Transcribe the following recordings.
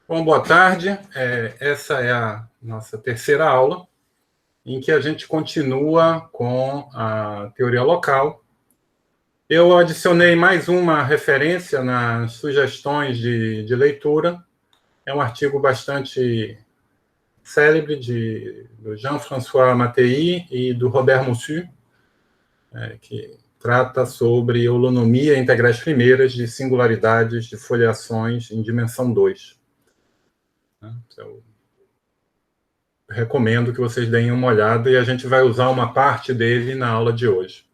Bom, boa tarde. Essa é a nossa terceira aula, em que a gente continua com a teoria local. Eu adicionei mais uma referência nas sugestões de leitura. É um artigo bastante célebre do Jean-François Mattei e do Robert Moussu, que trata sobre holonomia e integrais primeiras de singularidades de foliações em dimensão 2. Então, recomendo que vocês deem uma olhada e a gente vai usar uma parte dele na aula de hoje.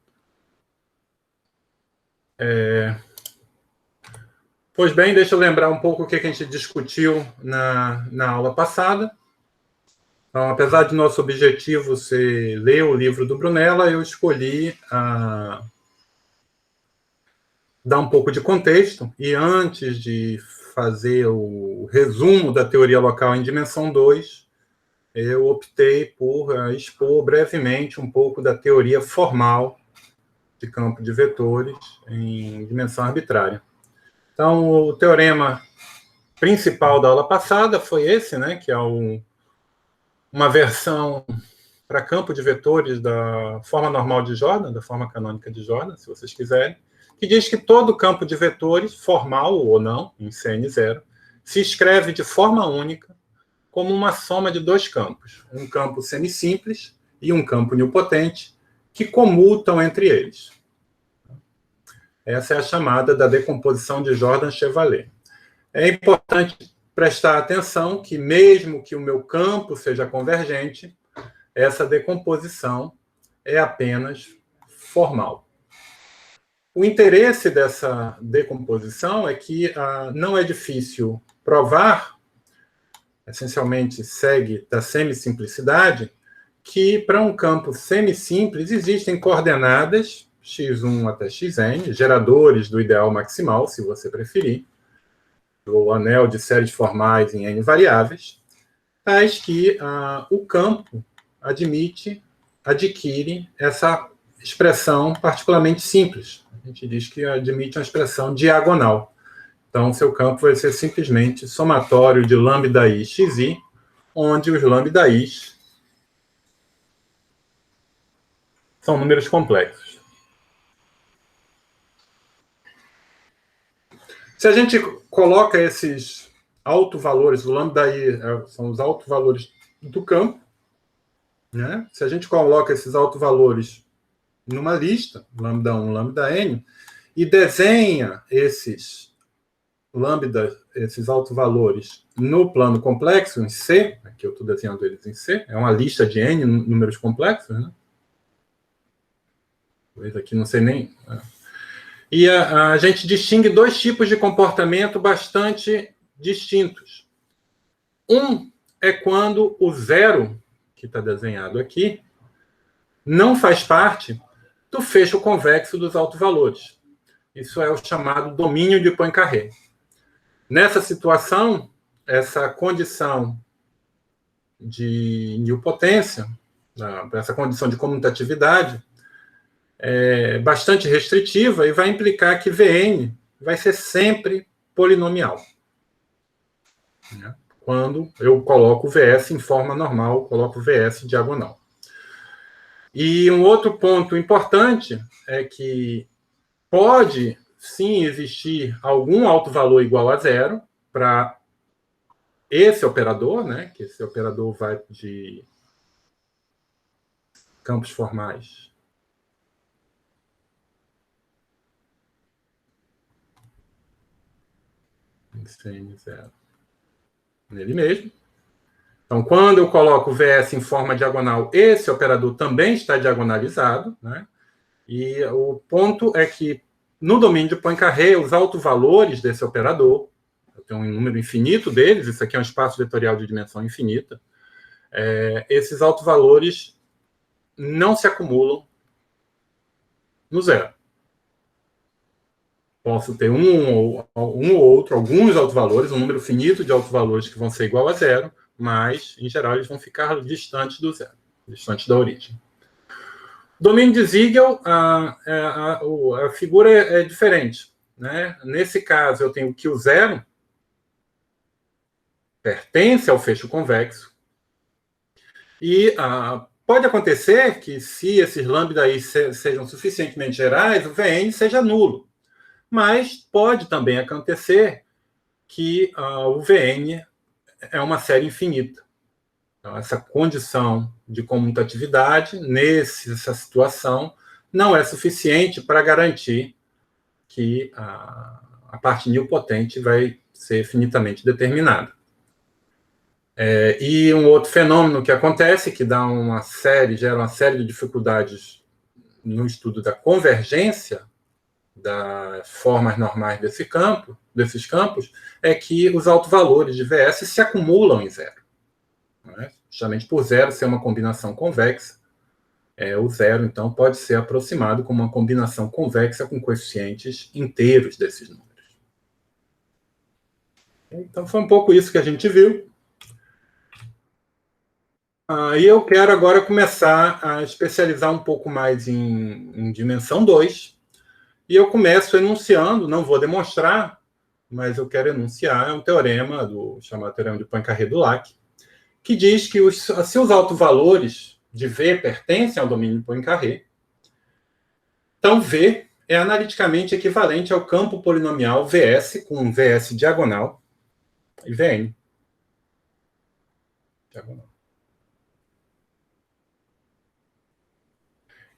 Pois bem, deixa eu lembrar um pouco o que a gente discutiu na aula passada. Então, apesar de nosso objetivo ser ler o livro do Brunella, eu escolhi dar um pouco de contexto, e antes de fazer o resumo da teoria local em dimensão 2, eu optei por expor brevemente um pouco da teoria formal de campo de vetores em dimensão arbitrária. Então, o teorema principal da aula passada foi esse, né, que é uma versão para campo de vetores da forma normal de Jordan, da forma canônica de Jordan, se vocês quiserem, que diz que todo campo de vetores, formal ou não, em Cn0, se escreve de forma única como uma soma de dois campos, um campo semisimples e um campo nilpotente, que comutam entre eles. Essa é a chamada da decomposição de Jordan-Chevalier. É importante prestar atenção que, mesmo que o meu campo seja convergente, essa decomposição é apenas formal. O interesse dessa decomposição é que não é difícil provar, essencialmente segue da semissimplicidade, que para um campo semisimples existem coordenadas x1 até xn, geradores do ideal maximal, se você preferir, o anel de séries formais em n variáveis, tais que o campo adquire essa expressão particularmente simples. A gente diz que admite uma expressão diagonal. Então, seu campo vai ser simplesmente somatório de lambda i xi, onde os lambda i's são números complexos. Se a gente coloca esses autovalores, o lambda i são os autovalores do campo, né? Se a gente coloca esses autovalores numa lista, lambda 1, lambda n, e desenha esses autovalores no plano complexo, em C, aqui eu estou desenhando eles em C, é uma lista de n números complexos, né? Aqui não sei nem... E a gente distingue dois tipos de comportamento bastante distintos. Um é quando o zero, que está desenhado aqui, não faz parte do fecho convexo dos autovalores. Isso é o chamado domínio de Poincaré. Nessa situação, essa condição de nilpotência, essa condição de comutatividade, é bastante restritiva e vai implicar que Vn vai ser sempre polinomial. Quando eu coloco Vs em forma normal, coloco Vs diagonal. E um outro ponto importante é que pode, sim, existir algum autovalor igual a zero para esse operador, né? Que esse operador vai de campos formais em Cn0 nele mesmo. Então, quando eu coloco o Vs em forma diagonal, esse operador também está diagonalizado, né? E o ponto é que, no domínio de Poincaré, os autovalores desse operador, eu tenho um número infinito deles, isso aqui é um espaço vetorial de dimensão infinita, esses autovalores não se acumulam no zero. Posso ter um ou outro, alguns autovalores, um número finito de autovalores que vão ser igual a zero, mas, em geral, eles vão ficar distantes do zero, distantes da origem. Domínio de Siegel, a figura é diferente, né? Nesse caso, eu tenho que o zero pertence ao fecho convexo. E pode acontecer que, se esses lambda aí sejam suficientemente gerais, o Vn seja nulo. Mas pode também acontecer que o Vn é uma série infinita. Então, essa condição de comutatividade, nessa situação, não é suficiente para garantir que a parte nilpotente vai ser finitamente determinada. E um outro fenômeno que acontece, que gera uma série de dificuldades no estudo da convergência das formas normais desses campos, é que os autovalores de VS se acumulam em zero. Né? Justamente por zero ser uma combinação convexa, o zero, então, pode ser aproximado como uma combinação convexa com coeficientes inteiros desses números. Então, foi um pouco isso que a gente viu. E eu quero agora começar a especializar um pouco mais em dimensão 2. E eu começo enunciando, não vou demonstrar, mas eu quero enunciar um teorema, chamado teorema de Poincaré-Dulac, que diz que se os autovalores de V pertencem ao domínio de Poincaré, então V é analiticamente equivalente ao campo polinomial Vs, com Vs diagonal, e Vn. Diagonal.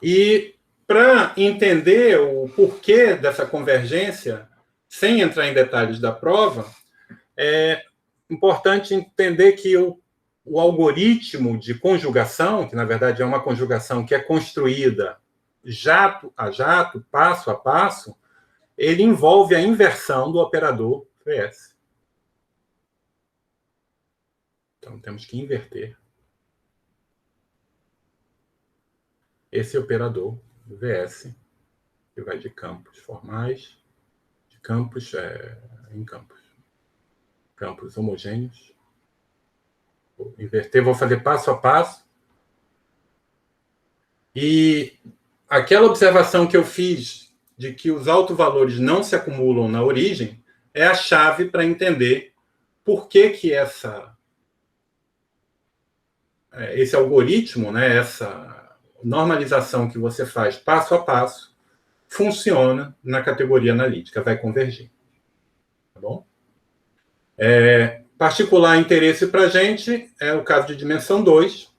E para entender o porquê dessa convergência, sem entrar em detalhes da prova, é importante entender que o algoritmo de conjugação, que na verdade é uma conjugação que é construída jato a jato, passo a passo, ele envolve a inversão do operador Vs. Então temos que inverter esse operador Vs, que vai de campos formais, de campos em campos. Campos homogêneos. Vou inverter, vou fazer passo a passo. E aquela observação que eu fiz de que os autovalores não se acumulam na origem é a chave para entender por que esse algoritmo, né, essa normalização que você faz passo a passo, funciona na categoria analítica, vai convergir. Tá bom? Particular interesse para a gente é o caso de dimensão 2.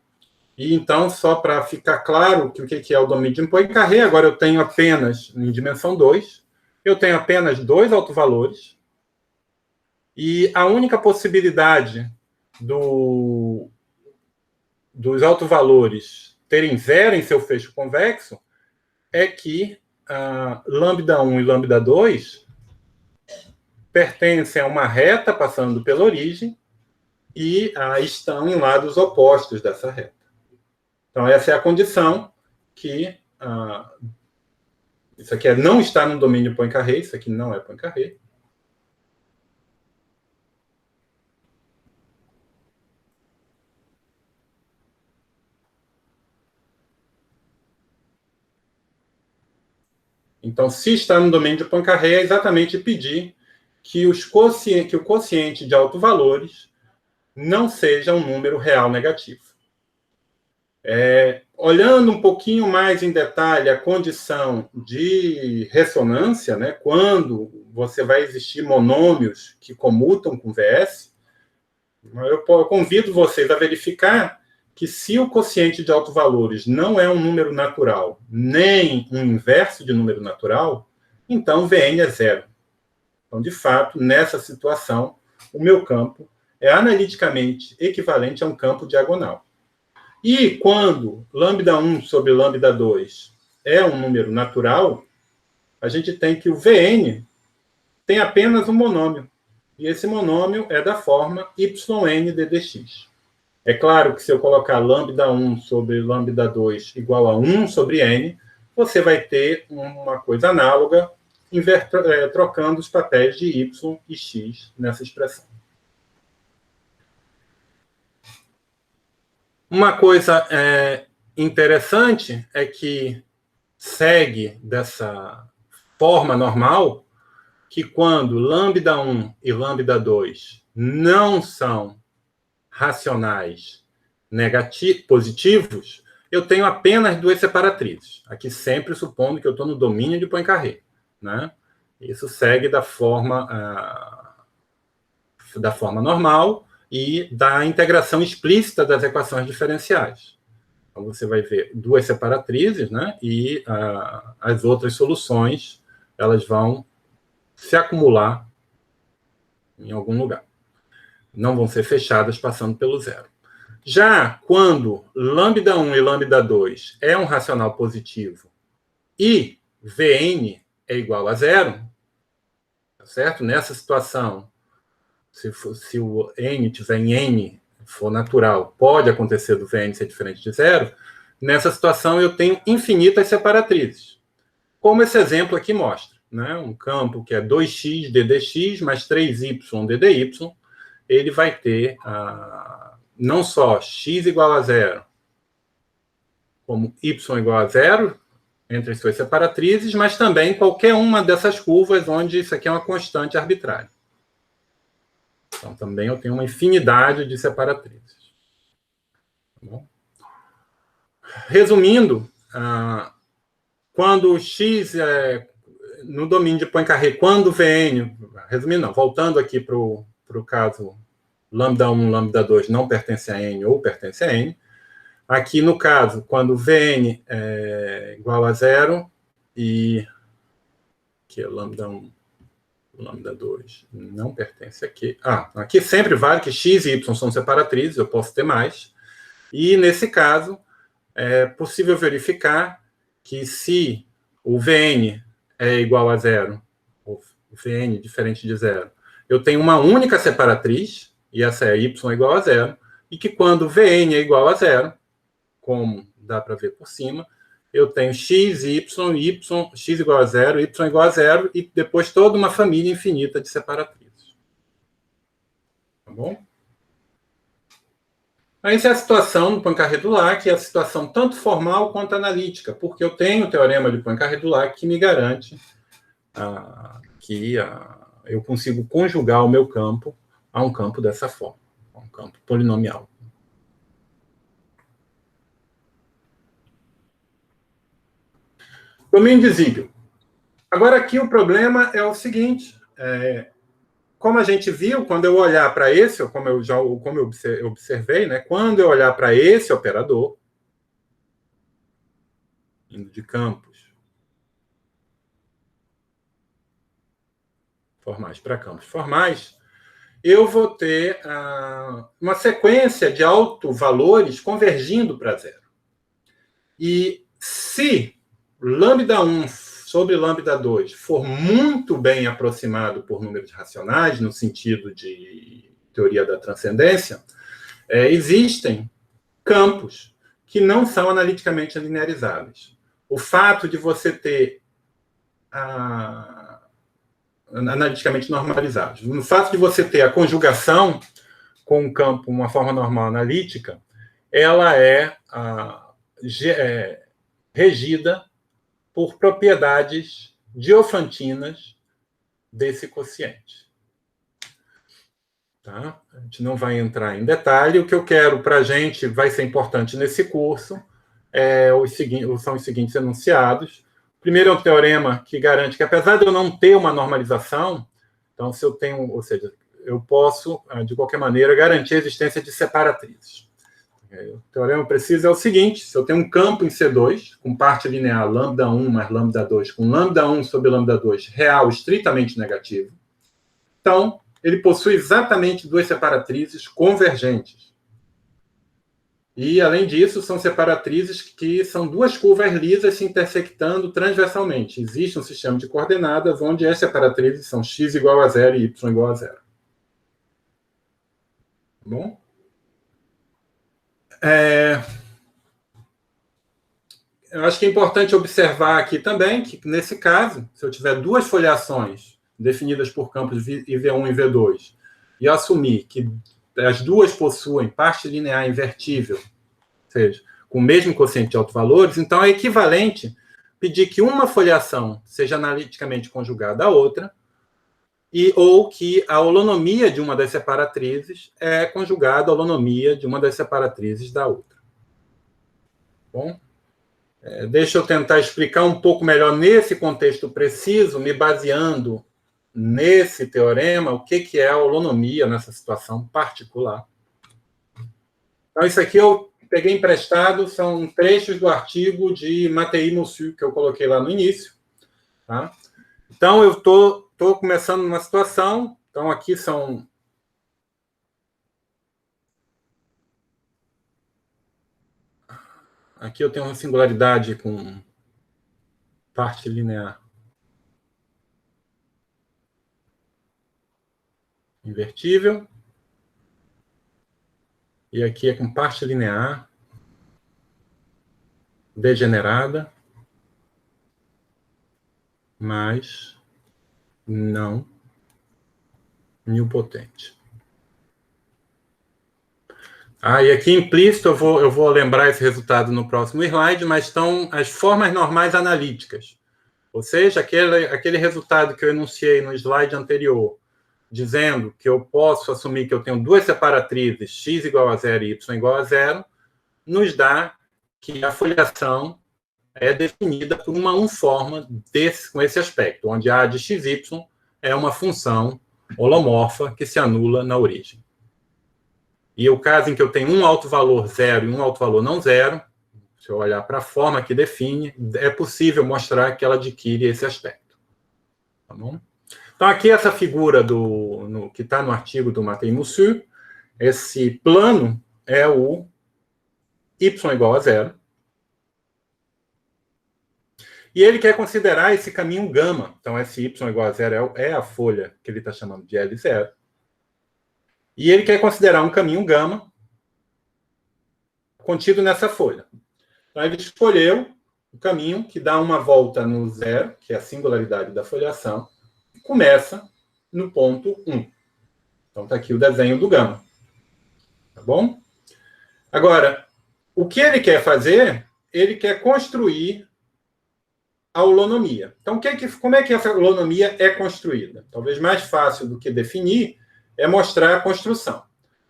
E então, só para ficar claro o que é o domínio de Poincaré, agora eu tenho apenas, em dimensão 2, eu tenho apenas 2 autovalores, e a única possibilidade dos autovalores terem zero em seu fecho convexo é que lambda 1 e lambda 2 pertencem a uma reta passando pela origem e estão em lados opostos dessa reta. Então, essa é a condição que isso aqui não está no domínio Poincaré, isso aqui não é Poincaré. Então, se está no domínio de Poincaré, é exatamente pedir que o quociente de autovalores não seja um número real negativo. Olhando um pouquinho mais em detalhe a condição de ressonância, né, quando você vai existir monômios que comutam com Vs, eu convido vocês a verificar que, se o quociente de autovalores não é um número natural, nem um inverso de número natural, então Vn é zero. Então, de fato, nessa situação, o meu campo é analiticamente equivalente a um campo diagonal. E quando lambda 1 sobre lambda 2 é um número natural, a gente tem que o Vn tem apenas um monômio. E esse monômio é da forma yn de dx. É claro que, se eu colocar lambda 1 sobre lambda 2 igual a 1 sobre n, você vai ter uma coisa análoga, trocando os papéis de y e x nessa expressão. Uma coisa interessante é que segue dessa forma normal que quando λ1 e λ2 não são racionais positivos, eu tenho apenas duas separatrizes. Aqui sempre supondo que eu estou no domínio de Poincaré, né? Isso segue da forma normal e da integração explícita das equações diferenciais. Então, você vai ver duas separatrizes, né? E as outras soluções, elas vão se acumular em algum lugar. Não vão ser fechadas passando pelo zero. Já quando λ1 e λ2 é um racional positivo e Vn é igual a zero, tá certo? Nessa situação, se o n tiver em n, for natural, pode acontecer do Vn ser diferente de zero. Nessa situação, eu tenho infinitas separatrizes. Como esse exemplo aqui mostra, né? Um campo que é 2x ddx mais 3y ddy, ele vai ter não só x igual a zero, como y igual a zero, entre as suas separatrizes, mas também qualquer uma dessas curvas onde isso aqui é uma constante arbitrária. Então, também eu tenho uma infinidade de separatrizes. Tá bom? Resumindo, quando x é no domínio de Poincaré, quando Vn, resumindo não, voltando aqui para o caso λ1, λ2 não pertence a n ou pertence a n, aqui no caso, quando Vn é igual a zero e que é λ1, λ2 não pertence aqui. Aqui sempre vale que x e y são separatrizes, eu posso ter mais. E nesse caso, é possível verificar que se o Vn é igual a zero, ou Vn diferente de zero, eu tenho uma única separatriz, e essa é y igual a zero, e que quando Vn é igual a zero, como dá para ver por cima, eu tenho x, y, x igual a zero, y igual a zero, e depois toda uma família infinita de separatrizes. Tá bom? Essa é a situação do Poincaré-Dulac, que é a situação tanto formal quanto analítica, porque eu tenho o teorema de Poincaré-Dulac que me garante que eu consigo conjugar o meu campo a um campo dessa forma, a um campo polinomial. Domínio de Ziegler. Agora, aqui o problema é o seguinte, como a gente viu, quando eu olhar para esse, como eu observei, né, quando eu olhar para esse operador, indo de campos formais para campos formais, eu vou ter uma sequência de autovalores convergindo para zero. E se λ1 sobre λ2 for muito bem aproximado por números racionais, no sentido de teoria da transcendência, existem campos que não são analiticamente linearizáveis. O fato de você ter analiticamente normalizados. No fato de você ter a conjugação com um campo, uma forma normal analítica, ela é regida por propriedades diofantinas desse quociente. Tá? A gente não vai entrar em detalhe. O que eu quero para a gente vai ser importante nesse curso são os seguintes enunciados. Primeiro é um teorema que garante que, apesar de eu não ter uma normalização, então, se eu tenho, ou seja, eu posso, de qualquer maneira, garantir a existência de separatrizes. O teorema preciso é o seguinte: se eu tenho um campo em C2, com parte linear λ1 mais λ2, com λ1 sobre λ2 real estritamente negativo, então, ele possui exatamente duas separatrizes convergentes. E, além disso, são separatrizes que são duas curvas lisas se intersectando transversalmente. Existe um sistema de coordenadas onde as separatrizes são x igual a zero e y igual a zero. Tá bom? Eu acho que é importante observar aqui também que, nesse caso, se eu tiver duas foliações definidas por campos IV1 e V2, e assumir que as duas possuem parte linear invertível, ou seja, com o mesmo quociente de autovalores, então é equivalente pedir que uma foliação seja analiticamente conjugada à outra, ou que a holonomia de uma das separatrizes é conjugada à holonomia de uma das separatrizes da outra. Bom, deixa eu tentar explicar um pouco melhor nesse contexto preciso, me baseando nesse teorema, o que é a holonomia nessa situação particular. Então, isso aqui eu peguei emprestado, são trechos do artigo de Mattei Moussu, que eu coloquei lá no início. Tá? Então, eu estou começando numa situação, então aqui são... Aqui eu tenho uma singularidade com parte linear invertível. E aqui é com parte linear degenerada, mas não nilpotente. E aqui implícito, eu vou lembrar esse resultado no próximo slide, mas estão as formas normais analíticas. Ou seja, aquele resultado que eu enunciei no slide anterior, dizendo que eu posso assumir que eu tenho duas separatrizes, x igual a 0 e y igual a 0, nos dá que a foliação é definida por uma unforma com esse aspecto, onde a de xy é uma função holomorfa que se anula na origem. E o caso em que eu tenho um alto valor zero e um alto valor não zero, se eu olhar para a forma que define, é possível mostrar que ela adquire esse aspecto. Tá bom? Então, aqui essa figura que está no artigo do Mattei Moussu, esse plano é o y igual a zero. E ele quer considerar esse caminho gama. Então, esse y igual a zero é a folha que ele está chamando de L0. E ele quer considerar um caminho gama contido nessa folha. Então, ele escolheu o caminho que dá uma volta no zero, que é a singularidade da foliação, e começa no ponto 1. Então, está aqui o desenho do gama. Tá bom? Agora, o que ele quer fazer? Ele quer construir a holonomia. Então, como é que essa holonomia é construída? Talvez mais fácil do que definir é mostrar a construção.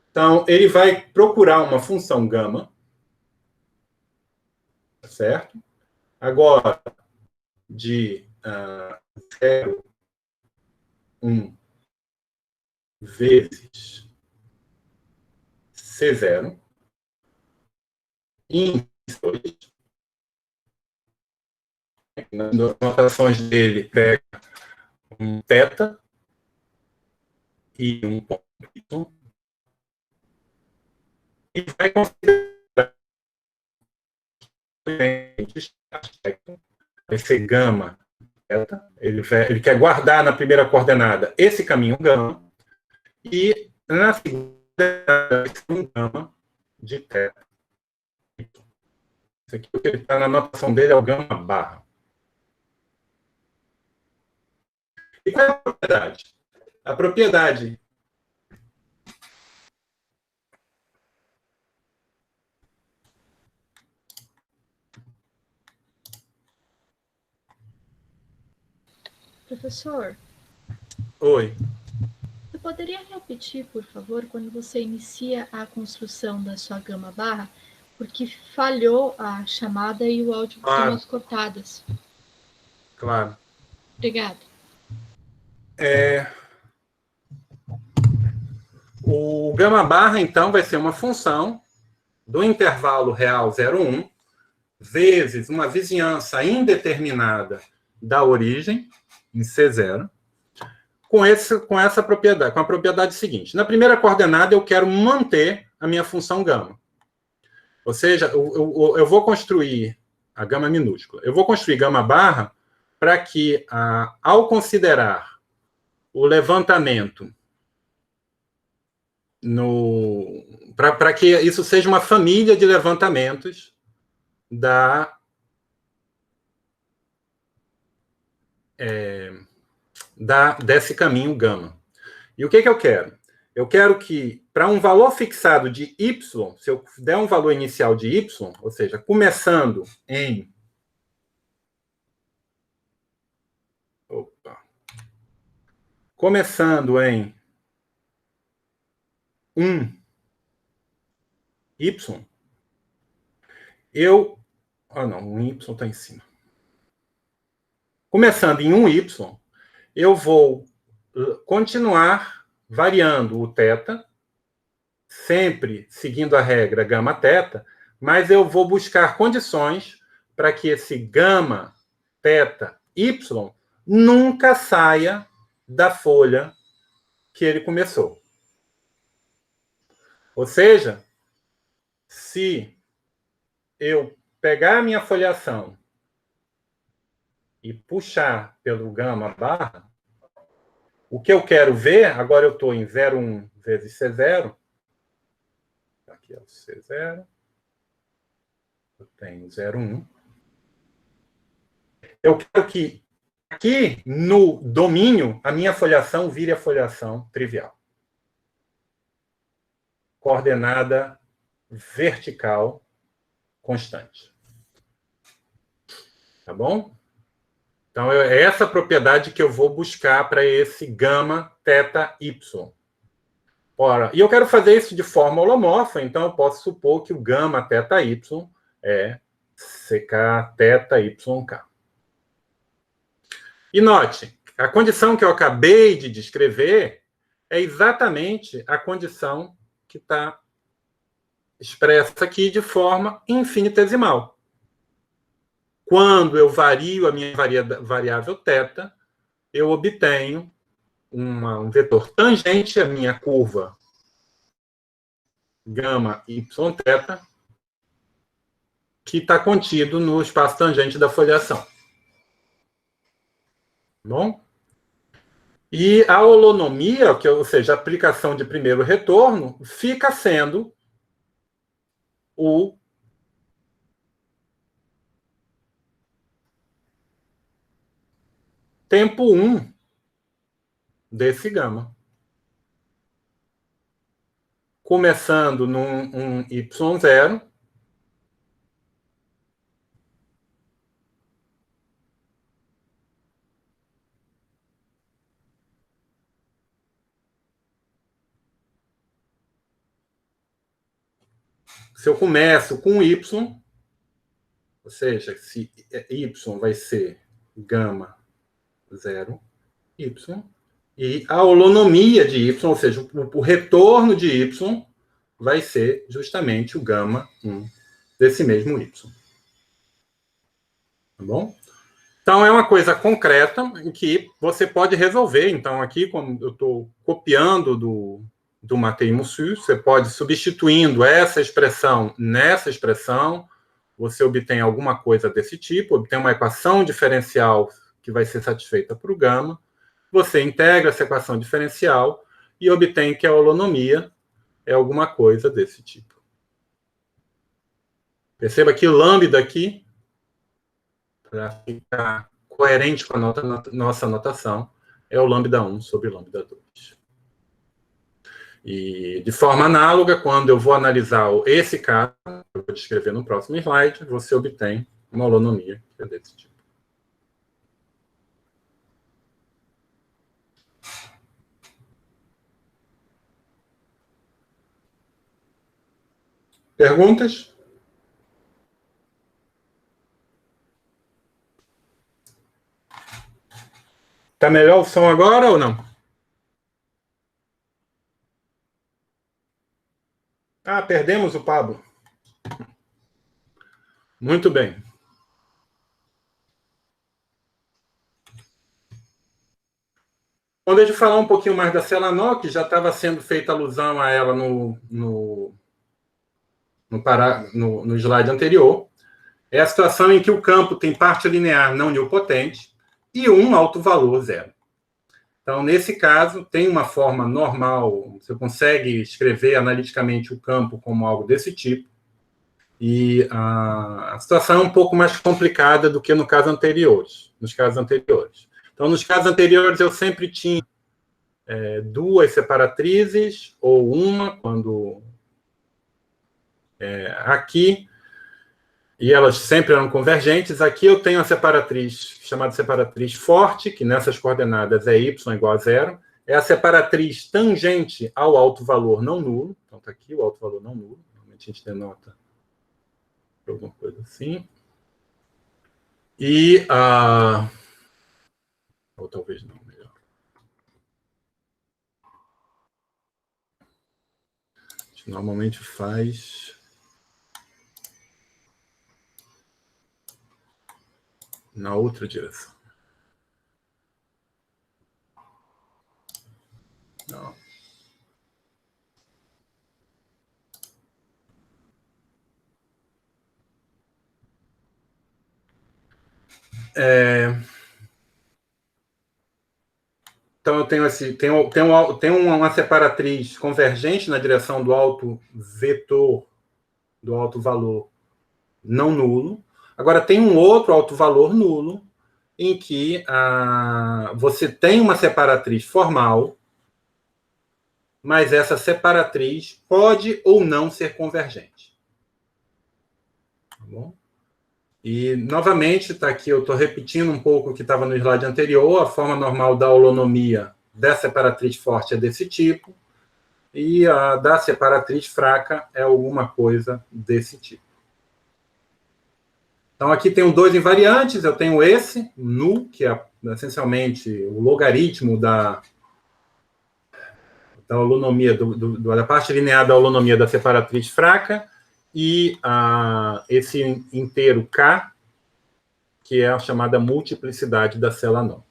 Então, ele vai procurar uma função gama, certo? Agora, de 0, 1 vezes C0, em 2. Nas notações dele, pega um θ e um ponto y, e vai considerar aspecto, vai ser gama, ele quer guardar na primeira coordenada esse caminho gama, e na segunda, um gama de θ. Isso aqui, o que ele está na notação dele é o gama barra. E qual é a propriedade? A propriedade Professor. Oi. Você poderia repetir, por favor, quando você inicia a construção da sua gama barra, porque falhou a chamada e o áudio deu umas cortadas. Claro. Obrigada. O gama barra, então, vai ser uma função do intervalo real 0,1 vezes uma vizinhança indeterminada da origem, em C0, com essa propriedade, com a propriedade seguinte. Na primeira coordenada, eu quero manter a minha função gama. Ou seja, eu vou construir a gama minúscula. Eu vou construir gama barra para que, ao considerar o levantamento para que isso seja uma família de levantamentos desse caminho gama. E o que eu quero? Eu quero que, para um valor fixado de y, se eu der um valor inicial de y, ou seja, começando em... começando em 1, y, eu... Ah, não, um y está em cima. Começando em 1y, eu vou continuar variando o θ, sempre seguindo a regra γθ, mas eu vou buscar condições para que esse γ, θ, y nunca saia da folha que ele começou. Ou seja, se eu pegar a minha folhação e puxar pelo γ barra, o que eu quero ver, agora eu estou em 0,1 vezes C0, aqui é o C0, eu tenho 0,1. Eu quero que aqui no domínio a minha folhação vire a folhação trivial. Coordenada vertical constante. Tá bom? Então, é essa propriedade que eu vou buscar para esse γ, θ, y. Ora, e eu quero fazer isso de forma holomorfa, então eu posso supor que o γ, θ, y é ck, θ, yk. E note, a condição que eu acabei de descrever é exatamente a condição que está expressa aqui de forma infinitesimal. Quando eu vario a minha variável θ, eu obtenho um vetor tangente à minha curva γ, y, θ, que está contido no espaço tangente da foliação. Bom? E a holonomia, ou seja, a aplicação de primeiro retorno, fica sendo o tempo 1 desse γ. Começando num y0, se eu começo com y, ou seja, se y vai ser γ 0, y, e a holonomia de y, ou seja, o retorno de y, vai ser justamente o γ1 desse mesmo y. Tá bom? Então, é uma coisa concreta em que você pode resolver. Então, aqui, como eu estou copiando do Mattei-Mussy, você pode, substituindo essa expressão nessa expressão, você obtém alguma coisa desse tipo, obtém uma equação diferencial que vai ser satisfeita para o γ, você integra essa equação diferencial e obtém que a holonomia é alguma coisa desse tipo. Perceba que lambda aqui, para ficar coerente com a nossa notação, é o lambda1 sobre lambda2. E, de forma análoga, quando eu vou analisar esse caso, eu vou descrever no próximo slide, você obtém uma holonomia que é desse tipo. Perguntas? Está melhor o som agora ou não? Ah, perdemos o Pablo. Muito bem. Bom, deixa eu falar um pouquinho mais da Celanol, que já estava sendo feita alusão a ela no slide anterior. É a situação em que o campo tem parte linear não nilpotente e um alto valor zero. Então, nesse caso, tem uma forma normal, você consegue escrever analiticamente o campo como algo desse tipo, e a situação é um pouco mais complicada do que nos casos anteriores. Então, nos casos anteriores, eu sempre tinha duas separatrizes, ou uma, quando aqui, e elas sempre eram convergentes. Aqui eu tenho a separatriz, chamada separatriz forte, que nessas coordenadas é y igual a 0, é a separatriz tangente ao alto valor não nulo. Então, está aqui o alto valor não nulo. Normalmente a gente denota alguma coisa assim. E a... ou talvez não, melhor. A gente normalmente faz... na outra direção. Não. Então, eu tenho, tenho uma separatriz convergente na direção do alto vetor, do alto valor não nulo. Agora, tem um outro alto valor nulo, em que você tem uma separatriz formal, mas essa separatriz pode ou não ser convergente. Tá bom? E, novamente, está aqui, eu estou repetindo um pouco o que estava no slide anterior, a forma normal da holonomia da separatriz forte é desse tipo, e a da separatriz fraca é alguma coisa desse tipo. Então, aqui tenho dois invariantes, eu tenho esse, nu, que é essencialmente o logaritmo da holonomia, da parte linear da holonomia da separatriz fraca, e esse inteiro K, que é a chamada multiplicidade da célula não.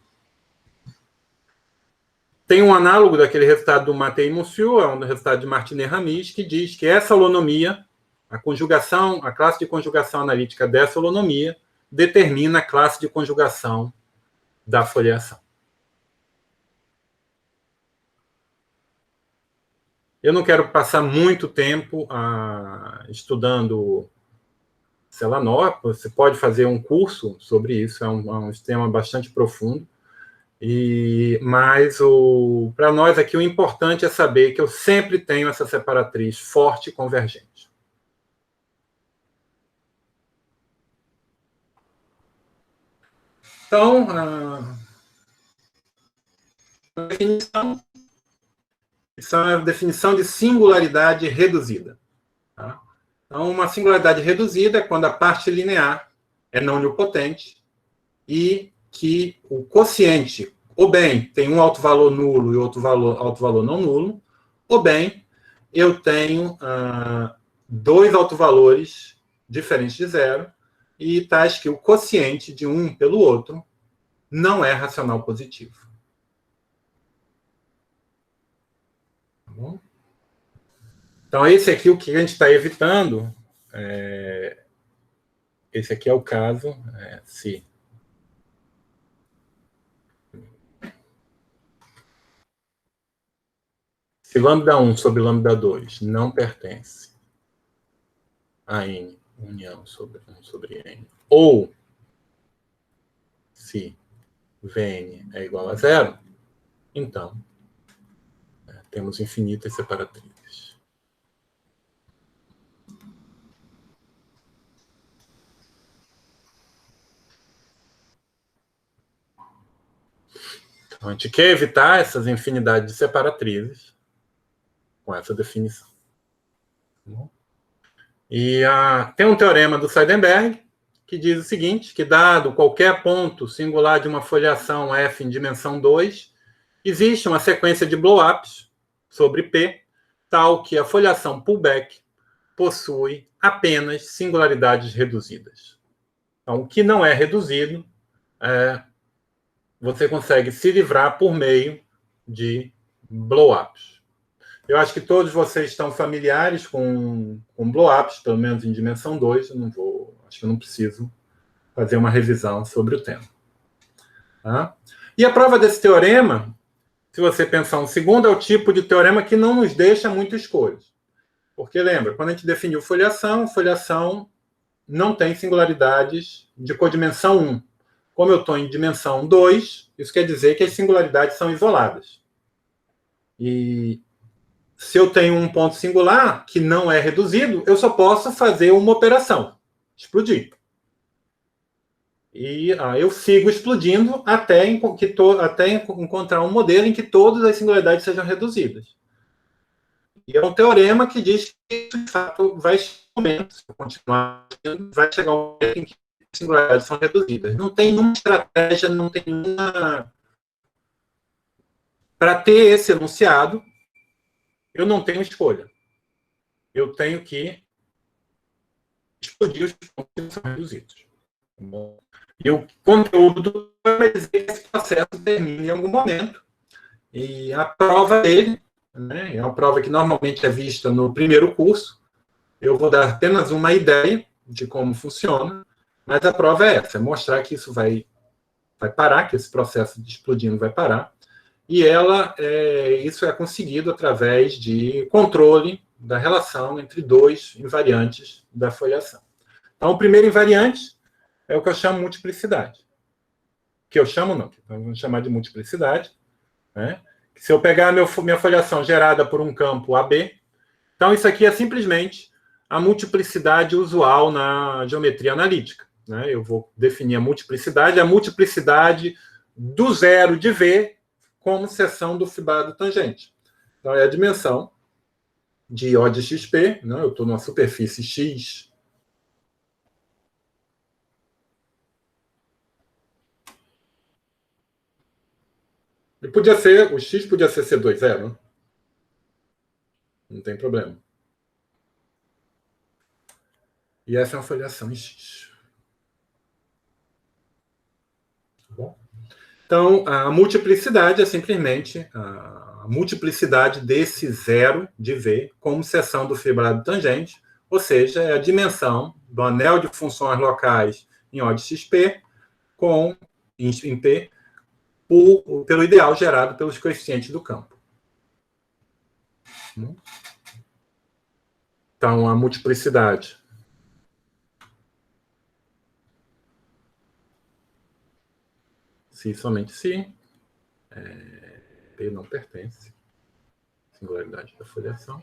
Tem um análogo daquele resultado do Mattei e Monsieur, é um resultado de Martinet-Ramis, que diz que essa holonomia, a classe de conjugação analítica dessa holonomia, determina a classe de conjugação da foliação. Eu não quero passar muito tempo estudando Celanor, você pode fazer um curso sobre isso, é um tema bastante profundo. Mas para nós aqui o importante é saber que eu sempre tenho essa separatriz forte e convergente. Então, a definição, isso é a definição de singularidade reduzida. Tá? Então, uma singularidade reduzida é quando a parte linear é não nilpotente e que o quociente, ou bem, tem um alto valor nulo e outro alto valor não nulo, ou bem, eu tenho dois autovalores diferentes de zero e tais que o quociente de um pelo outro não é racional positivo. Tá bom? Então, esse aqui, o que a gente está evitando, esse aqui é o caso, se lambda 1 sobre lambda 2 não pertence a N, união sobre 1 sobre N, ou se Vn é igual a zero, então temos infinitas separatrizes. Então, a gente quer evitar essas infinidades de separatrizes com essa definição. E tem um teorema do Seidenberg que diz o seguinte, que dado qualquer ponto singular de uma foliação f em dimensão 2, existe uma sequência de blow-ups sobre P, tal que a foliação pullback possui apenas singularidades reduzidas. Então, o que não é reduzido, você consegue se livrar por meio de blow-ups. Eu acho que todos vocês estão familiares com blow-ups, pelo menos em dimensão 2. Acho que eu não preciso fazer uma revisão sobre o tema. Tá? E a prova desse teorema, se você pensar um segundo, é o tipo de teorema que não nos deixa muito escolhas. Porque, lembra, quando a gente definiu foliação não tem singularidades de codimensão 1. Como eu estou em dimensão 2, isso quer dizer que as singularidades são isoladas. E se eu tenho um ponto singular que não é reduzido, eu só posso fazer uma operação, explodir. E eu sigo explodindo até encontrar um modelo em que todas as singularidades sejam reduzidas. E é um teorema que diz que, de fato, vai continuar, vai chegar um momento em que as singularidades são reduzidas. Não tem nenhuma estratégia, não tem nenhuma... Para ter esse enunciado, eu não tenho escolha. Eu tenho que explodir os pontos que são reduzidos. E o conteúdo vai dizer que esse processo termina em algum momento. E a prova dele, né, é uma prova que normalmente é vista no primeiro curso. Eu vou dar apenas uma ideia de como funciona, mas a prova é essa, é mostrar que isso vai parar, que esse processo de explodindo vai parar. E isso é conseguido através de controle da relação entre dois invariantes da foliação. Então, o primeiro invariante é o que eu chamo multiplicidade. Que eu chamo não, vamos chamar de multiplicidade. Né? Se eu pegar minha foliação gerada por um campo AB, então isso aqui é simplesmente a multiplicidade usual na geometria analítica. Né? Eu vou definir a multiplicidade do zero de V como seção do fibrado tangente. Então, é a dimensão de O de XP, né? Eu estou numa superfície X. E o X podia ser C2, né? Não tem problema. E essa é uma foliação em X. Tá bom? Então, a multiplicidade é simplesmente a multiplicidade desse zero de V como seção do fibrado tangente, ou seja, é a dimensão do anel de funções locais em O de XP em P pelo ideal gerado pelos coeficientes do campo. Então, a multiplicidade se somente se P não pertence, singularidade da foliação,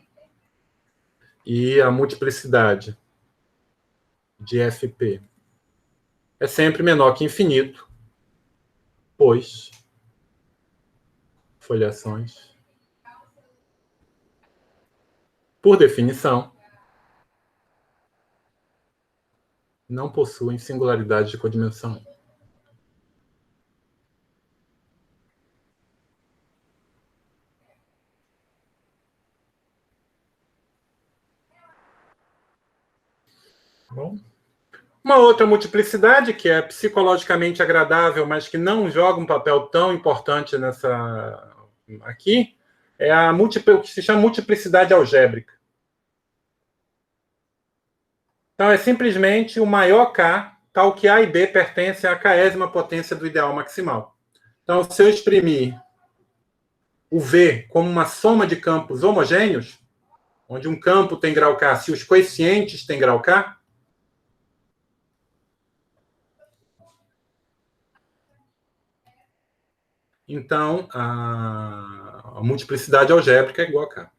e a multiplicidade de FP é sempre menor que infinito, pois foliações, por definição, não possuem singularidade de codimensão. Bom. Uma outra multiplicidade, que é psicologicamente agradável, mas que não joga um papel tão importante aqui, é o que se chama multiplicidade algébrica. Então, é simplesmente o maior K, tal que A e B pertencem à késima potência do ideal maximal. Então, se eu exprimir o V como uma soma de campos homogêneos, onde um campo tem grau K, se os coeficientes têm grau K, então a multiplicidade algébrica é igual a K.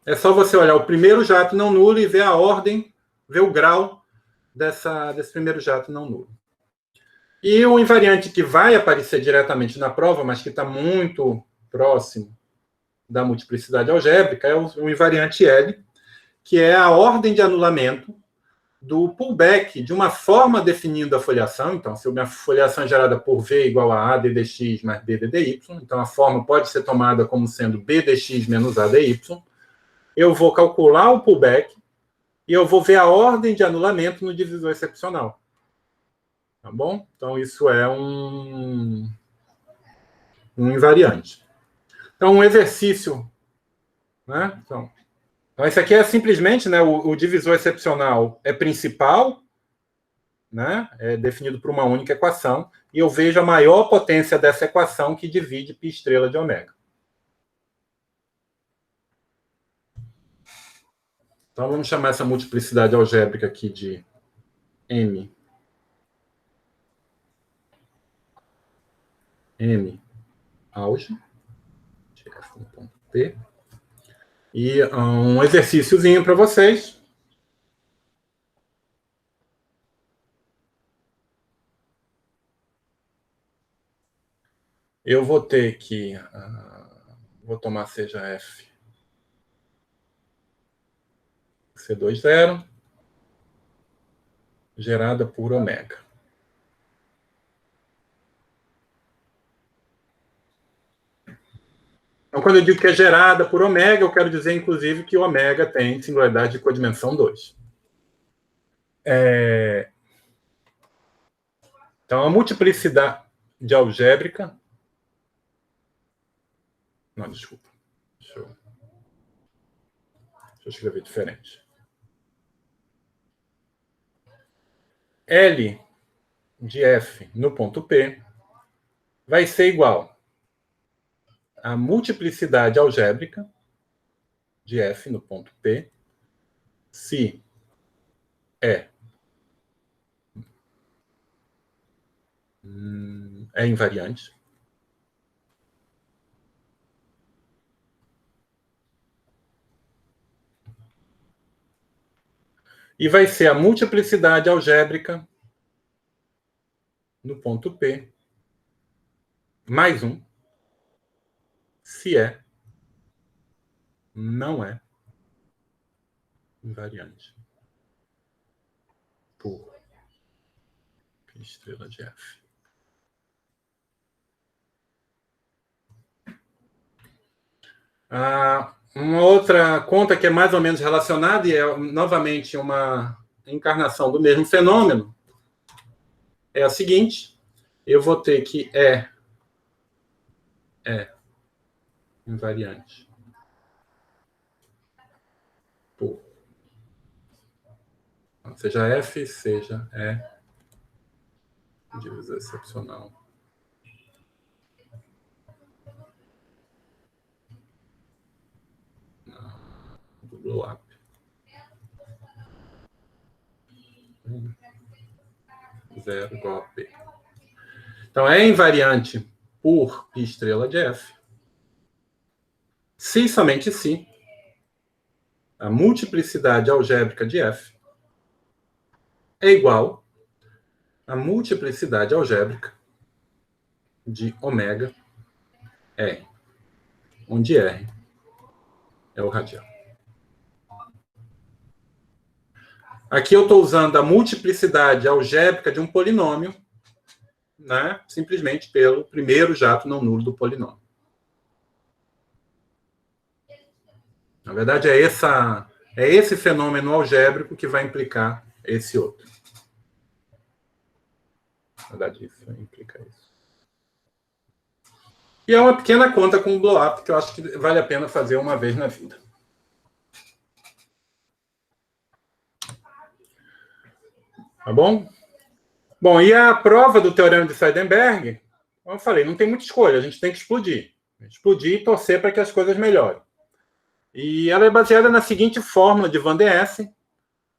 É só você olhar o primeiro jato não nulo e ver a ordem, ver o grau desse primeiro jato não nulo. E o invariante que vai aparecer diretamente na prova, mas que está muito próximo da multiplicidade algébrica, é o invariante L, que é a ordem de anulamento do pullback de uma forma definindo a foliação. Então, se a minha foliação é gerada por V igual a A ddx mais B ddy, então a forma pode ser tomada como sendo B dx menos A dy. Eu vou calcular o pullback e eu vou ver a ordem de anulamento no divisor excepcional. Tá bom? Então, isso é um invariante. Então, um exercício. Né? Então, isso aqui é simplesmente, né, o divisor excepcional é principal, né, é definido por uma única equação, e eu vejo a maior potência dessa equação que divide π estrela de ômega. Então, vamos chamar essa multiplicidade algébrica aqui de M auge, P. E um exercíciozinho para vocês. eu vou ter que... vou tomar seja F C2,0 gerada por ômega. Então, quando eu digo que é gerada por ômega, eu quero dizer, inclusive, que o ômega tem singularidade de codimensão 2. Então, a multiplicidade algébrica... Não, desculpa. Deixa eu escrever diferente. L de F no ponto P vai ser igual a multiplicidade algébrica de F no ponto P, se é invariante, e vai ser a multiplicidade algébrica no ponto P mais 1, se não é invariante por π estrela de F. Uma outra conta que é mais ou menos relacionada, e é novamente uma encarnação do mesmo fenômeno, é a seguinte: eu vou ter que é invariante por, seja F, seja divisor excepcional do blow-up. Zero igual a P. Então, é invariante por π estrela de F, se somente se a multiplicidade algébrica de F é igual à multiplicidade algébrica de ômega R, onde R é o radial. Aqui eu estou usando a multiplicidade algébrica de um polinômio, né, simplesmente pelo primeiro jato não nulo do polinômio. Na verdade, é esse fenômeno algébrico que vai implicar esse outro. Na verdade, isso implica isso. E é uma pequena conta com o blow-up que eu acho que vale a pena fazer uma vez na vida. Tá bom? Bom, e a prova do teorema de Seidenberg, como eu falei, não tem muita escolha, a gente tem que explodir. Explodir e torcer para que as coisas melhorem. E ela é baseada na seguinte fórmula de Van de Essen,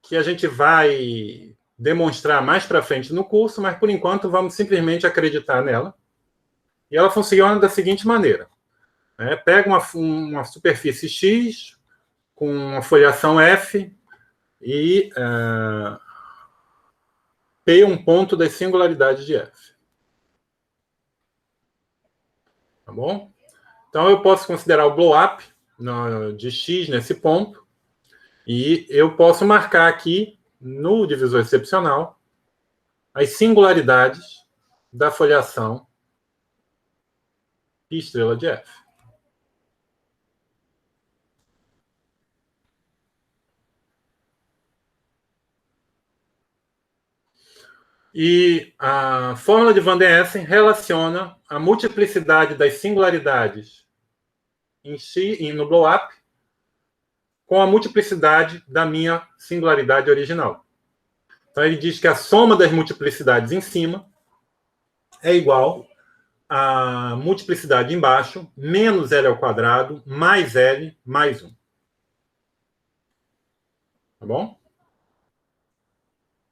que a gente vai demonstrar mais para frente no curso, mas por enquanto vamos simplesmente acreditar nela. E ela funciona da seguinte maneira: pega uma superfície X com uma foliação F e P um ponto das singularidades de F. Tá bom? Então eu posso considerar o blow-up de X nesse ponto, e eu posso marcar aqui no divisor excepcional as singularidades da foliação π estrela de F. E a fórmula de Van de Essen relaciona a multiplicidade das singularidades no blow-up com a multiplicidade da minha singularidade original. Então, ele diz que a soma das multiplicidades em cima é igual à multiplicidade embaixo, menos L ao quadrado, mais L, mais 1. Tá bom?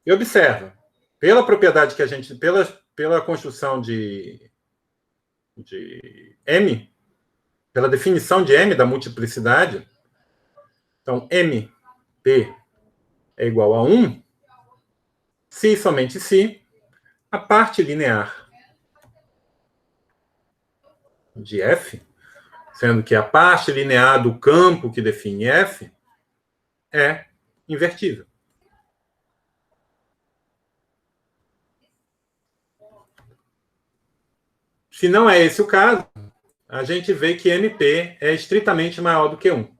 E observa, pela propriedade que a gente... Pela construção de M, pela definição de M da multiplicidade, então, MP é igual a 1, se e somente se a parte linear de F, sendo que a parte linear do campo que define F é invertível. Se não é esse o caso, a gente vê que MP é estritamente maior do que 1.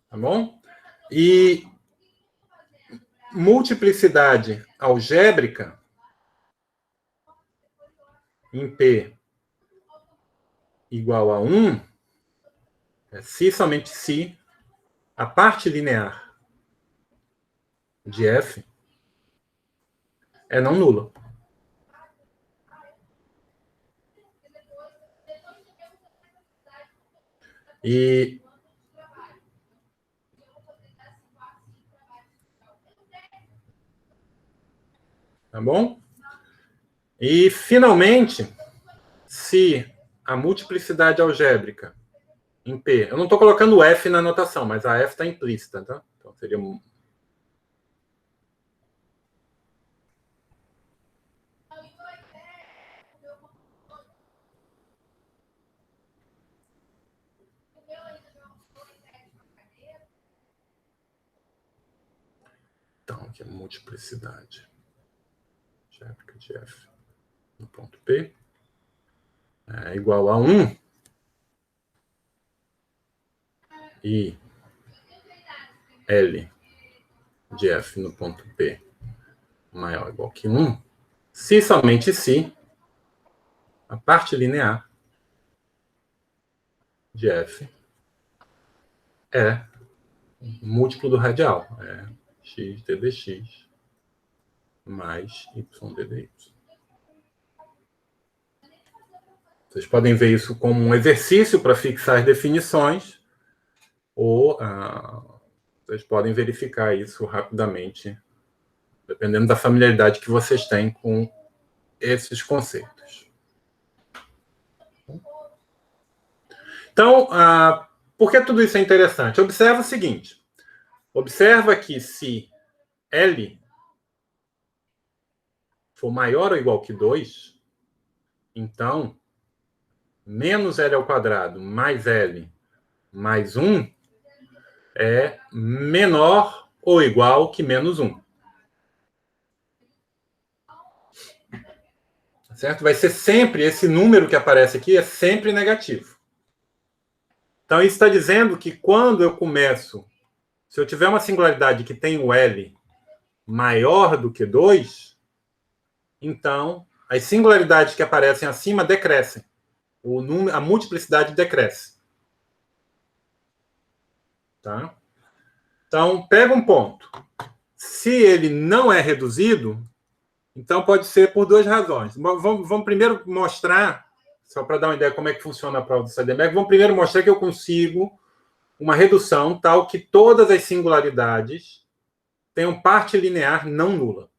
Tá bom? E multiplicidade algébrica em P igual a 1, se somente se a parte linear de F é não nula. E tá bom? E finalmente, se a multiplicidade algébrica em P, eu não estou colocando o F na notação, mas a F está implícita, tá? Então seria então, aqui é multiplicidade algébrica de F no ponto P é igual a 1 e L de F no ponto P maior ou igual que 1, se somente se a parte linear de F é múltiplo do radial, é x ddx mais y ddy. Vocês podem ver isso como um exercício para fixar as definições, ou vocês podem verificar isso rapidamente, dependendo da familiaridade que vocês têm com esses conceitos. Então, por que tudo isso é interessante? Observa o seguinte. Observa que se L for maior ou igual que 2, então, menos L ao quadrado mais L mais 1 é menor ou igual que menos 1. Certo? Vai ser sempre, esse número que aparece aqui é sempre negativo. Então, isso está dizendo que quando eu começo, se eu tiver uma singularidade que tem o L maior do que 2, então as singularidades que aparecem acima decrescem. A multiplicidade decresce. Tá? Então, pega um ponto. Se ele não é reduzido, então pode ser por duas razões. Vamos primeiro mostrar, só para dar uma ideia como é que funciona a prova do Seidenberg, vamos primeiro mostrar que eu consigo uma redução tal que todas as singularidades tenham parte linear não nula.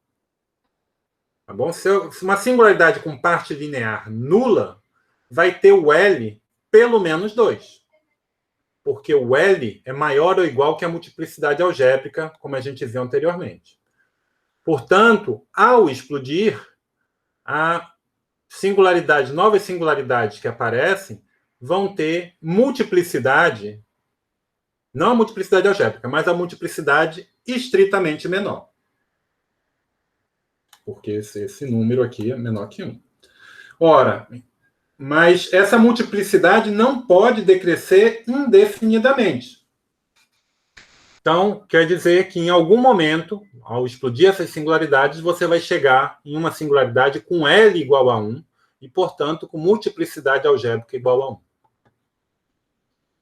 Tá bom? Se uma singularidade com parte linear nula, vai ter o L pelo menos 2. Porque o L é maior ou igual que a multiplicidade algébrica, como a gente viu anteriormente. Portanto, ao explodir, a singularidade, novas singularidades que aparecem vão ter multiplicidade, não a multiplicidade algébrica, mas a multiplicidade estritamente menor. Porque esse número aqui é menor que 1. Ora, mas essa multiplicidade não pode decrescer indefinidamente. Então, quer dizer que em algum momento, ao explodir essas singularidades, você vai chegar em uma singularidade com L igual a 1 e, portanto, com multiplicidade algébrica igual a 1.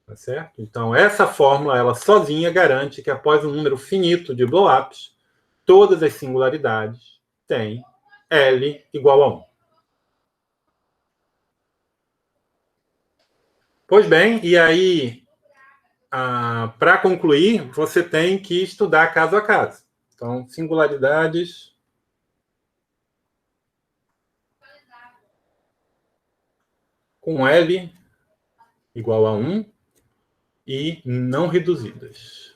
Tá certo? Então, essa fórmula, ela sozinha garante que após um número finito de blow-ups, todas as singularidades têm L igual a 1. Pois bem, e aí, para concluir, você tem que estudar caso a caso. Então, singularidades com L igual a 1 e não reduzidas.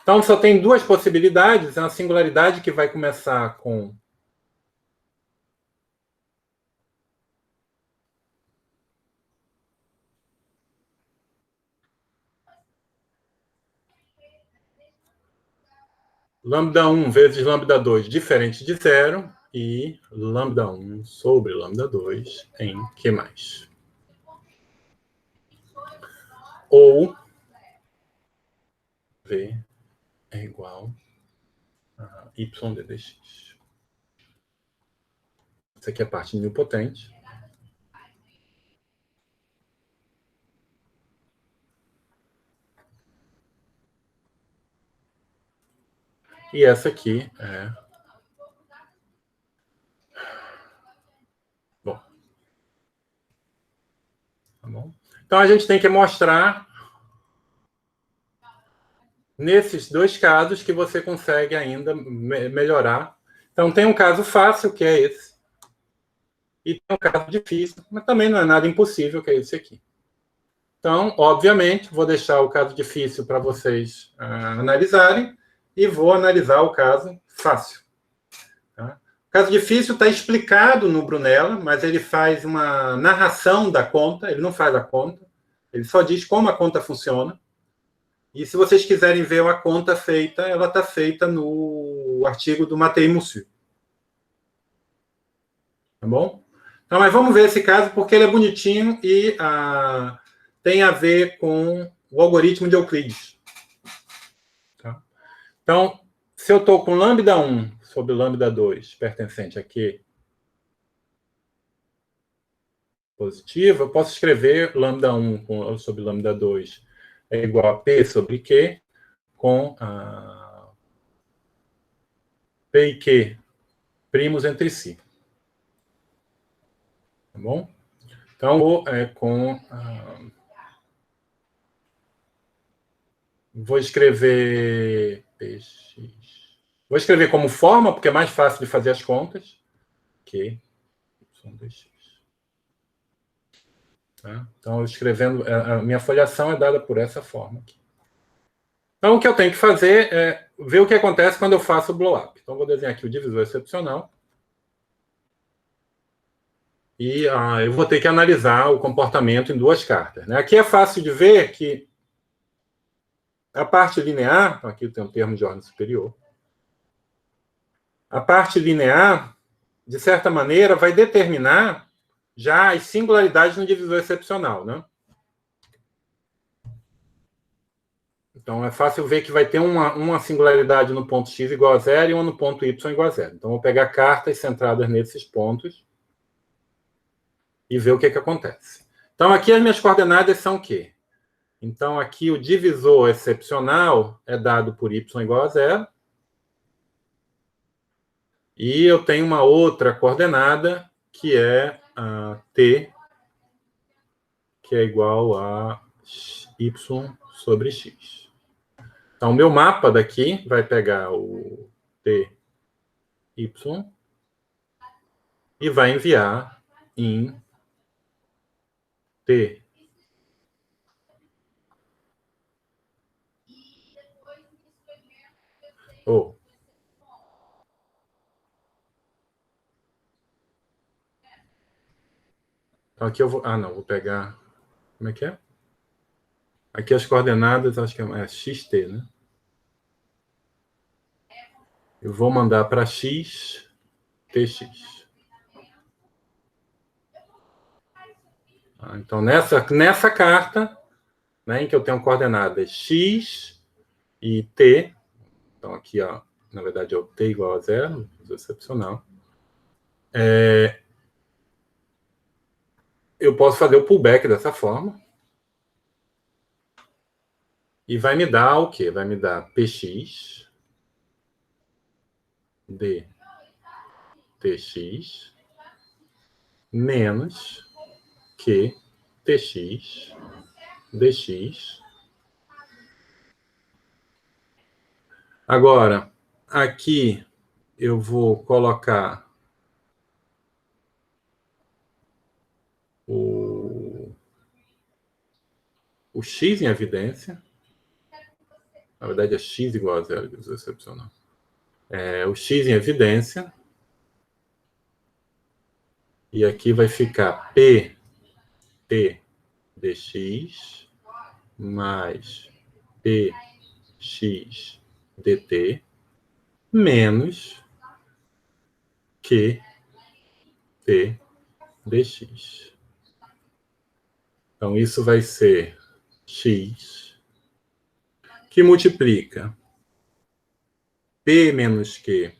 Então, só tem duas possibilidades. É uma singularidade que vai começar com λ1 vezes λ2 diferente de zero e λ1 sobre λ2 em Q+. Ou V é igual a y dx. Essa aqui é a parte nilpotente. E essa aqui é... Bom. Tá bom? Então, a gente tem que mostrar nesses dois casos que você consegue ainda melhorar. Então, tem um caso fácil, que é esse. E tem um caso difícil, mas também não é nada impossível, que é esse aqui. Então, obviamente, vou deixar o caso difícil para vocês analisarem e vou analisar o caso fácil. Tá? O caso difícil está explicado no Brunella, mas ele faz uma narração da conta, ele não faz a conta, ele só diz como a conta funciona. E se vocês quiserem ver a conta feita, ela está feita no artigo do Matei Mussu. Tá bom? Então, mas vamos ver esse caso, porque ele é bonitinho e tem a ver com o algoritmo de Euclides. Tá? Então, se eu estou com λ1 sobre λ2 pertencente a Q positivo, eu posso escrever λ1 sobre λ2 é igual a P sobre Q com P e Q primos entre si. Tá bom? Então, vou escrever px. Vou escrever como forma, porque é mais fácil de fazer as contas. Q, y, dx. Tá? Então, escrevendo, a minha folhação é dada por essa forma aqui. Então, o que eu tenho que fazer é ver o que acontece quando eu faço o blow-up. Então, vou desenhar aqui o divisor excepcional. E eu vou ter que analisar o comportamento em duas cartas. Né? Aqui é fácil de ver que a parte linear, então aqui tem um termo de ordem superior, a parte linear, de certa maneira, vai determinar já as singularidades no divisor excepcional. Né? Então, é fácil ver que vai ter uma singularidade no ponto x igual a zero e uma no ponto y igual a zero. Então, vou pegar cartas centradas nesses pontos e ver o que acontece. Então, aqui as minhas coordenadas são o quê? Então, aqui o divisor excepcional é dado por y igual a zero. E eu tenho uma outra coordenada, que é t, que é igual a y sobre x. Então, o meu mapa daqui vai pegar o t, y, e vai enviar em t. Então, aqui eu vou... não, vou pegar... Como é que é? Aqui as coordenadas, acho que é xt, né? Eu vou mandar para x, tx. Então, nessa carta, né, em que eu tenho coordenadas x e t, então aqui, na verdade, é o t igual a zero, excepcional, eu posso fazer o pullback dessa forma, e vai me dar o quê? Vai me dar px d tx menos q tx dx. Agora, aqui eu vou colocar o x em evidência. Na verdade, é x igual a zero, divisor excepcional. O x em evidência. E aqui vai ficar pt dx mais px dt menos q t dx. Então, isso vai ser x, que multiplica p menos q,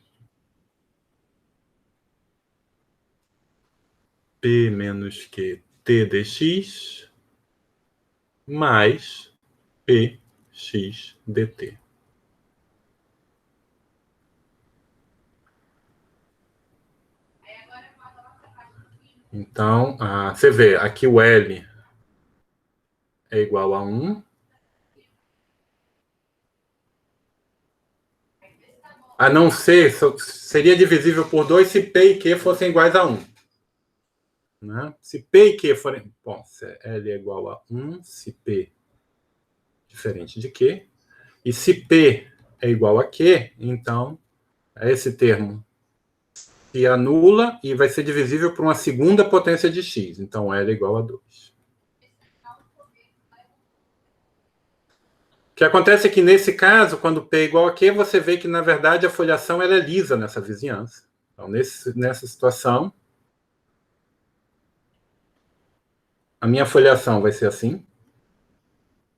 p menos q t dx, mais px dt. Então, você vê, aqui o L é igual a 1. A não ser, seria divisível por 2 se P e Q fossem iguais a 1. Né? Se P e Q forem... Bom, se L é igual a 1, se P diferente de Q. E se P é igual a Q, então esse termo se anula e vai ser divisível por uma segunda potência de x. Então, L é igual a 2. O que acontece é que, nesse caso, quando P é igual a Q, você vê que, na verdade, a foliação ela é lisa nessa vizinhança. Então, nessa situação, a minha foliação vai ser assim.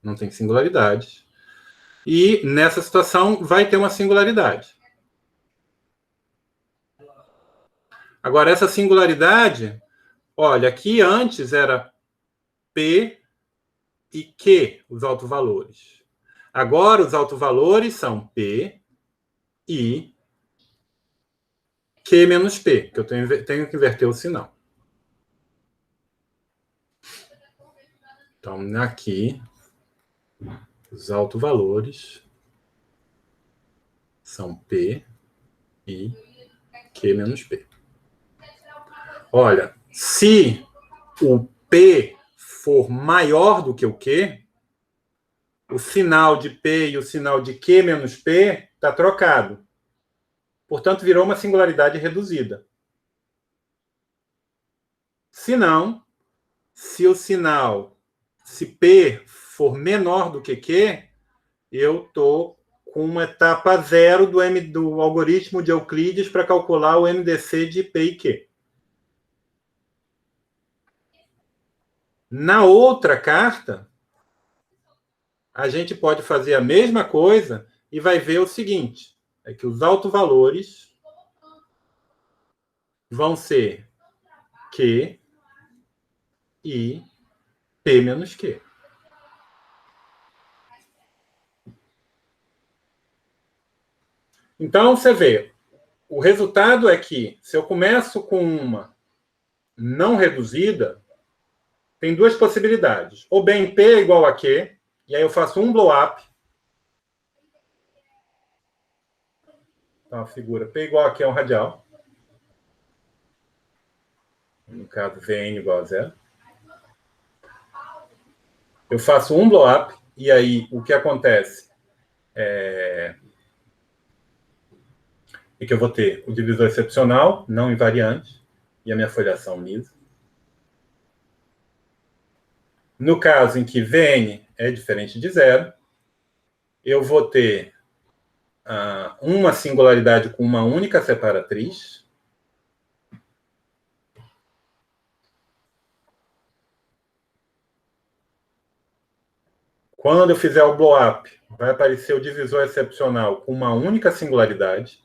Não tem singularidade. E, nessa situação, vai ter uma singularidade. Agora, essa singularidade, olha, aqui antes era P e Q, os autovalores. Agora, os autovalores são P e Q menos P, que eu tenho que inverter o sinal. Então, aqui, os autovalores são P e Q menos P. Olha, se o P for maior do que o Q, o sinal de P e o sinal de Q menos P está trocado. Portanto, virou uma singularidade reduzida. Se não, se P for menor do que Q, eu estou com uma etapa zero do algoritmo de Euclides para calcular o MDC de P e Q. Na outra carta, a gente pode fazer a mesma coisa e vai ver o seguinte, é que os autovalores vão ser Q e P menos Q. Então, você vê, o resultado é que, se eu começo com uma não reduzida, tem duas possibilidades. Ou bem P é igual a Q, e aí eu faço um blow-up. Então, a figura P igual a Q é um radial. No caso, Vn igual a zero. Eu faço um blow-up, e aí o que acontece é que eu vou ter o divisor excepcional, não invariante, e a minha foliação lisa. No caso em que Vn é diferente de zero, eu vou ter uma singularidade com uma única separatriz. Quando eu fizer o blow-up, vai aparecer o divisor excepcional com uma única singularidade.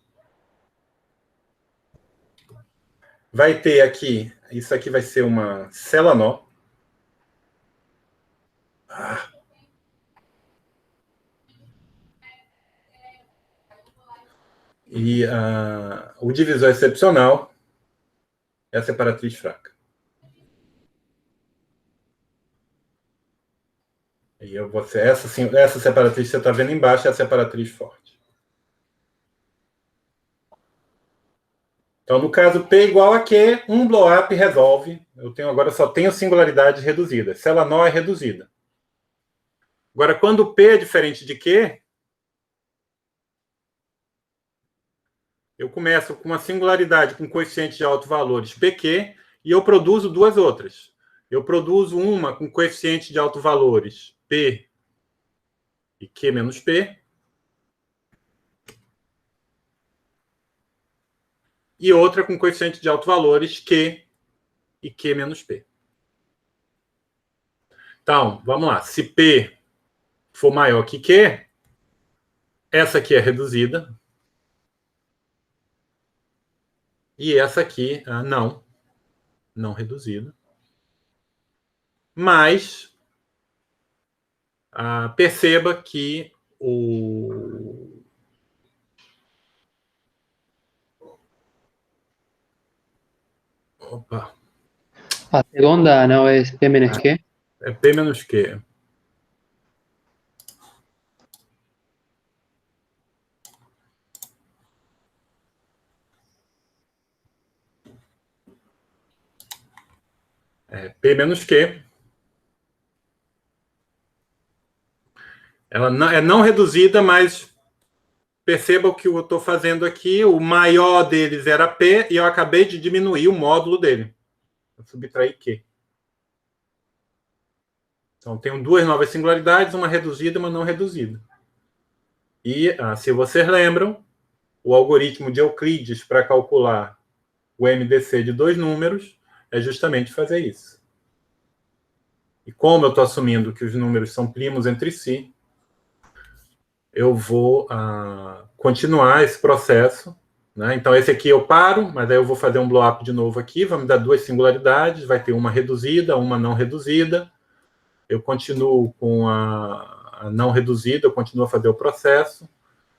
Vai ter aqui, isso aqui vai ser uma célula nó. E o divisor excepcional é a separatriz fraca. E essa separatriz que você está vendo embaixo é a separatriz forte. Então, no caso P igual a Q, um blow-up resolve. Agora só tenho singularidades reduzidas. Célula nó é reduzida. Agora, quando P é diferente de Q, Eu começo com uma singularidade com coeficiente de autovalores PQ e eu produzo duas outras. Eu produzo uma com coeficiente de autovalores P e Q menos P. E outra com coeficiente de autovalores Q e Q menos P. Então, vamos lá. Se P for maior que Q, essa aqui é reduzida. E essa aqui, não reduzida. Mas, perceba que Opa. A segunda não é P menos Q? É P menos Q. É P menos Q. Ela não, é não reduzida, mas perceba o que eu estou fazendo aqui. O maior deles era P e eu acabei de diminuir o módulo dele. Eu subtraí Q. Então, tenho duas novas singularidades, uma reduzida e uma não reduzida. E, se vocês lembram, o algoritmo de Euclides para calcular o MDC de dois números é justamente fazer isso. E como eu estou assumindo que os números são primos entre si, eu vou continuar esse processo. Né? Então, esse aqui eu paro, mas aí eu vou fazer um blow-up de novo aqui, vai me dar duas singularidades, vai ter uma reduzida, uma não reduzida. Eu continuo com a não reduzida, eu continuo a fazer o processo,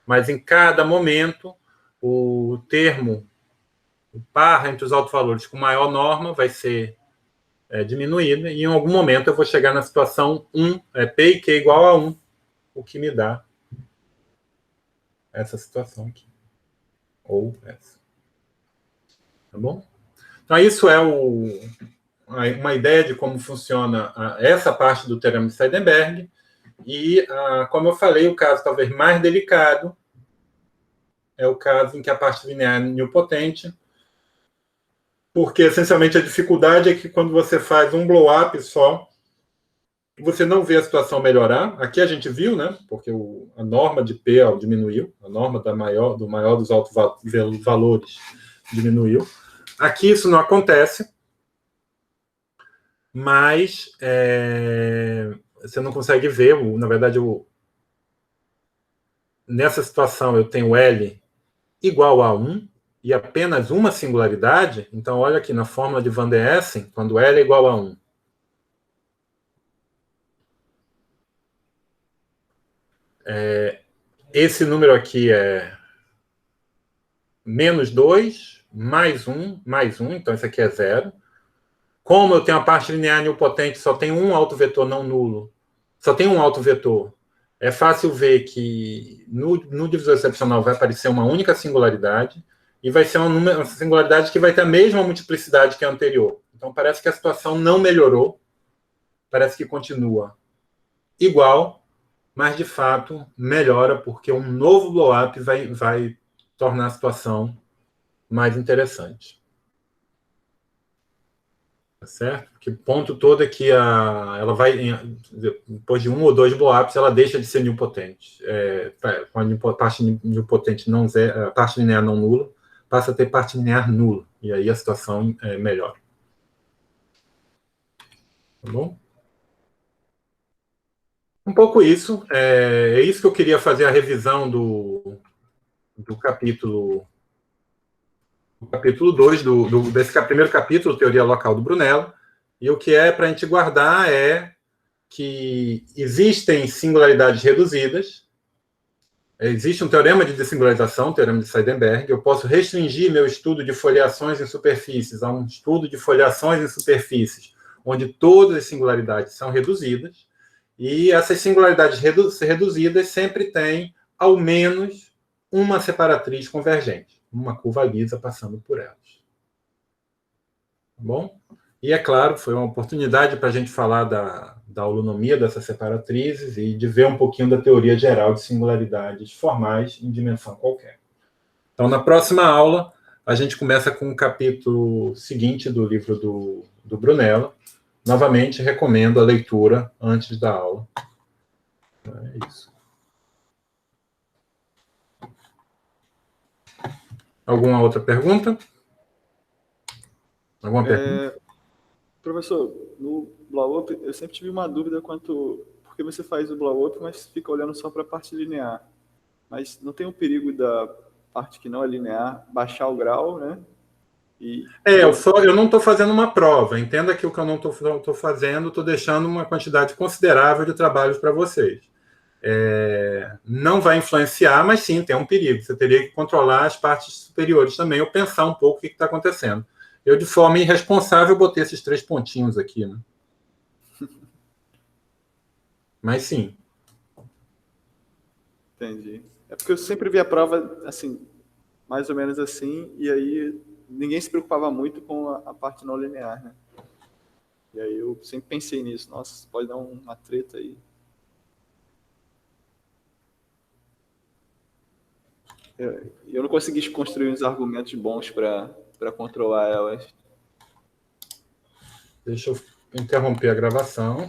mas em cada momento, o termo, o par entre os autovalores com maior norma vai ser diminuído, e em algum momento eu vou chegar na situação 1, P e Q igual a 1, o que me dá essa situação aqui. Ou essa. Tá bom? Então, isso é uma ideia de como funciona essa parte do teorema de Seidenberg. E, como eu falei, o caso talvez mais delicado é o caso em que a parte linear é nilpotente, porque, essencialmente, a dificuldade é que quando você faz um blow-up só, você não vê a situação melhorar. Aqui a gente viu, né? Porque a norma de P diminuiu, a norma do maior dos altos valores diminuiu. Aqui isso não acontece, mas você não consegue ver. Na verdade, nessa situação eu tenho L igual a 1 e apenas uma singularidade. Então, olha aqui na fórmula de Van der Essen, quando L é igual a 1. Esse número aqui é menos 2, mais 1, mais 1. Então, isso aqui é 0. Como eu tenho a parte linear nilpotente, só tem um autovetor não nulo, só tem um autovetor, é fácil ver que no divisor excepcional vai aparecer uma única singularidade e vai ser uma singularidade que vai ter a mesma multiplicidade que a anterior. Então, parece que a situação não melhorou, parece que continua igual, mas, de fato, melhora, porque um novo blow-up vai tornar a situação mais interessante. Tá certo? Porque o ponto todo é que ela vai, depois de um ou dois blow-ups, ela deixa de ser nilpotente. Com a parte nilpotente não zero, a parte linear não nula, passa a ter parte linear nula. E aí a situação melhora. Tá bom? Um pouco isso. É isso que eu queria fazer a revisão do capítulo 2, desse primeiro capítulo, Teoria Local do Brunello. E o que é para a gente guardar é que existem singularidades reduzidas, existe um teorema de dessingularização, teorema de Seidenberg. Eu posso restringir meu estudo de foliações em superfícies a um estudo de foliações em superfícies, onde todas as singularidades são reduzidas, e essas singularidades reduzidas sempre têm, ao menos, uma separatriz convergente, uma curva lisa passando por elas. Tá bom? E, é claro, foi uma oportunidade para a gente falar da holonomia dessas separatrizes e de ver um pouquinho da teoria geral de singularidades formais em dimensão qualquer. Então, na próxima aula, a gente começa com o capítulo seguinte do livro do Brunello. Novamente, recomendo a leitura antes da aula. É isso. Alguma outra pergunta? Alguma pergunta? Professor, no blow-up, eu sempre tive uma dúvida quanto... Porque você faz o blow-up, mas fica olhando só para a parte linear. Mas não tem o perigo da parte que não é linear baixar o grau, né? Eu não estou fazendo uma prova. Entenda que o que eu não estou fazendo, estou deixando uma quantidade considerável de trabalhos para vocês. Não vai influenciar, mas sim, tem um perigo. Você teria que controlar as partes superiores também, ou pensar um pouco o que está acontecendo. Eu, de forma irresponsável, botei esses 3 pontinhos aqui, né? Mas sim. Entendi. É porque eu sempre vi a prova, assim, mais ou menos assim, e aí ninguém se preocupava muito com a parte não linear, né? E aí eu sempre pensei nisso. Nossa, pode dar uma treta aí. Eu não consegui construir uns argumentos bons para controlar elas. Deixa eu interromper a gravação.